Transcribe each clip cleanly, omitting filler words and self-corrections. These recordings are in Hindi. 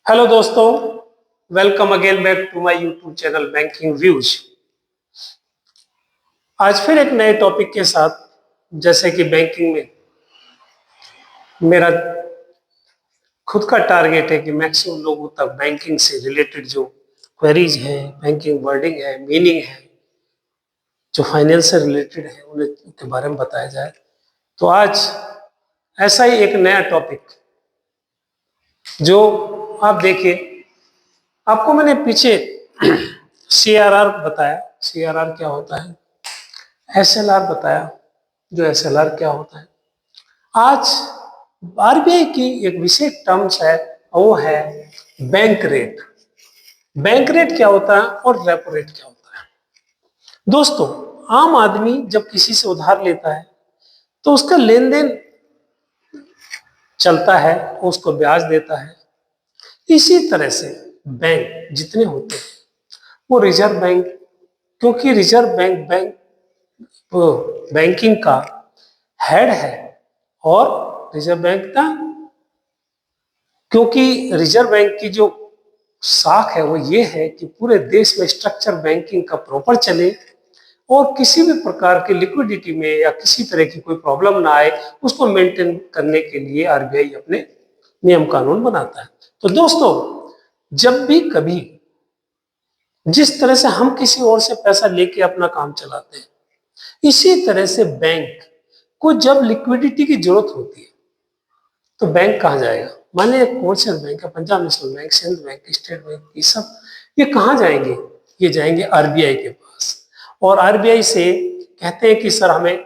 हेलो दोस्तों, welcome again back to my YouTube channel banking views. आज फिर एक नए टॉपिक के साथ, जैसे कि बैंकिंग में मेरा खुद का टारगेट है कि मैक्सिमम लोगों तक बैंकिंग से रिलेटेड जो क्वेरीज है, बैंकिंग वर्डिंग है, मीनिंग है, जो फाइनेंस से रिलेटेड है, उनके बारे में बताया जाए। तो आज ऐसा ही एक नया टॉपिक, जो आप देखिए, आपको मैंने पीछे सीआरआर बताया, सीआरआर क्या होता है, एसएलआर बताया, जो एसएलआर क्या होता है। आज आरबीआई की एक विशेष टर्म्स है, वो है बैंक रेट। बैंक रेट क्या होता है और रेपो रेट क्या होता है। दोस्तों, आम आदमी जब किसी से उधार लेता है तो उसका लेन देन चलता है, उसको ब्याज देता है। इसी तरह से बैंक जितने होते हैं वो रिजर्व बैंक, क्योंकि रिजर्व बैंक बैंकिंग का हेड है, और रिजर्व बैंक का, क्योंकि रिजर्व बैंक की जो साख है वो ये है कि पूरे देश में स्ट्रक्चर बैंकिंग का प्रॉपर चले और किसी भी प्रकार की लिक्विडिटी में या किसी तरह की कोई प्रॉब्लम ना आए, उसको मेंटेन करने के लिए आरबीआई अपने नियम कानून बनाता है। तो दोस्तों, जब भी कभी जिस तरह से हम किसी और से पैसा लेके अपना काम चलाते हैं, इसी तरह से बैंक को जब लिक्विडिटी की जरूरत होती है तो बैंक कहाँ जाएगा। माने कमर्शियल बैंक है, Punjab national bank, central bank, state bank, ये कहाँ जाएंगे? ये जाएंगे आरबीआई के पास, और आरबीआई से कहते हैं कि सर हमें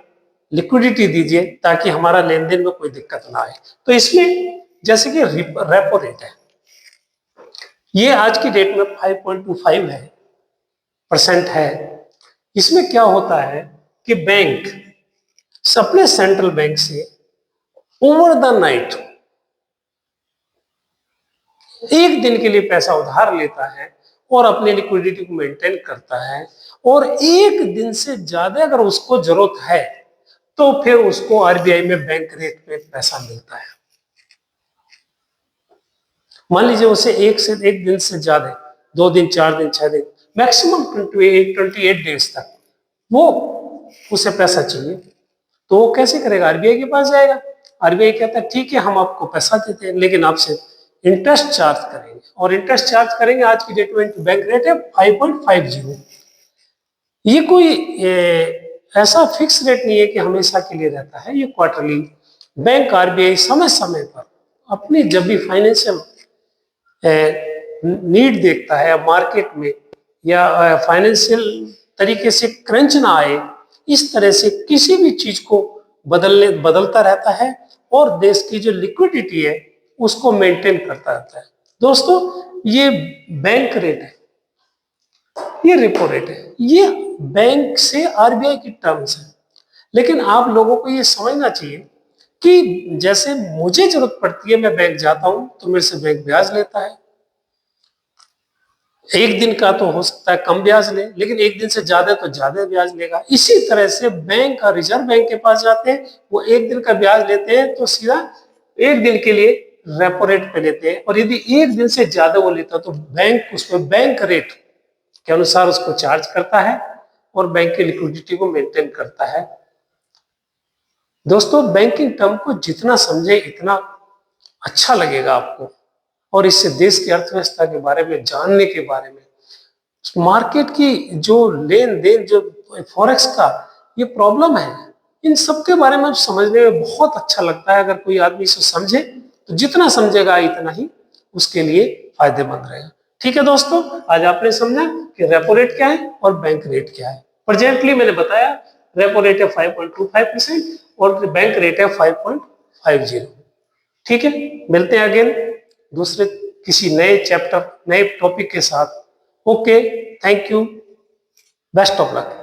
लिक्विडिटी दीजिए ताकि हमारा लेन देन में कोई दिक्कत ना आए। तो इसमें जैसे कि रेपो रेट है, ये आज की डेट में 5.25 है परसेंट है। इसमें क्या होता है कि बैंक अपने सेंट्रल बैंक से ओवर द नाइट एक दिन के लिए पैसा उधार लेता है और अपनी लिक्विडिटी को मेंटेन करता है, और एक दिन से ज्यादा अगर उसको जरूरत है तो फिर उसको आरबीआई में बैंक रेट पे पैसा मिलता है। मान लीजिए उसे एक दिन से ज्यादा, 2 दिन, 4 दिन, 6 दिन, मैक्सिमम 28 डेज तक वो उसे पैसा चाहिए, तो वो कैसे करेगा? आरबीआई के पास जाएगा। आरबीआई कहता है ठीक है, हम आपको पैसा देते हैं लेकिन आपसे इंटरेस्ट चार्ज करेंगे, और इंटरेस्ट चार्ज करेंगे, आज की डेट में बैंक रेट है 5.50। ये कोई ऐसा फिक्स रेट नहीं है कि हमेशा के लिए रहता है, ये क्वार्टरली बैंक आरबीआई समय समय पर अपनी जब भी फाइनेंशियल नीड देखता है मार्केट में, या फाइनेंशियल तरीके से क्रंच ना आए, इस तरह से किसी भी चीज को बदलता रहता है और देश की जो लिक्विडिटी है उसको मेंटेन करता रहता है। दोस्तों, ये बैंक रेट है, ये रेपो रेट है, ये बैंक से आरबीआई की टर्म्स है। लेकिन आप लोगों को ये समझना चाहिए कि जैसे मुझे जरूरत पड़ती है, मैं बैंक जाता हूं तो मेरे से बैंक ब्याज लेता है। एक दिन का तो हो सकता है कम ब्याज ले, लेकिन एक दिन से ज्यादा तो ज्यादा ब्याज लेगा। इसी तरह से बैंक और रिजर्व बैंक के पास जाते हैं, वो एक दिन का ब्याज लेते हैं तो सीधा एक दिन के लिए रेपो रेट पे लेते हैं, और यदि एक दिन से ज्यादा वो लेता तो बैंक उसमें बैंक रेट के अनुसार उसको चार्ज करता है और बैंक की लिक्विडिटी को मेंटेन करता है। दोस्तों, बैंकिंग टर्म को जितना समझे इतना अच्छा लगेगा आपको, और इससे देश की अर्थव्यवस्था के बारे में जानने के बारे में, मार्केट की जो लेन देन, जो फॉरेक्स का ये प्रॉब्लम है, इन सब के बारे में समझने में बहुत अच्छा लगता है। अगर कोई आदमी इसे समझे तो जितना समझेगा इतना ही उसके लिए फायदेमंद रहेगा। ठीक है दोस्तों, आज आपने समझा कि रेपो रेट क्या है और बैंक रेट क्या है। प्रेजेंटली मैंने बताया रेपो रेट है 5.25% और बैंक रेट है 5.50। ठीक है, मिलते हैं अगेन दूसरे किसी नए चैप्टर, नए टॉपिक के साथ। Okay, thank you, best of luck.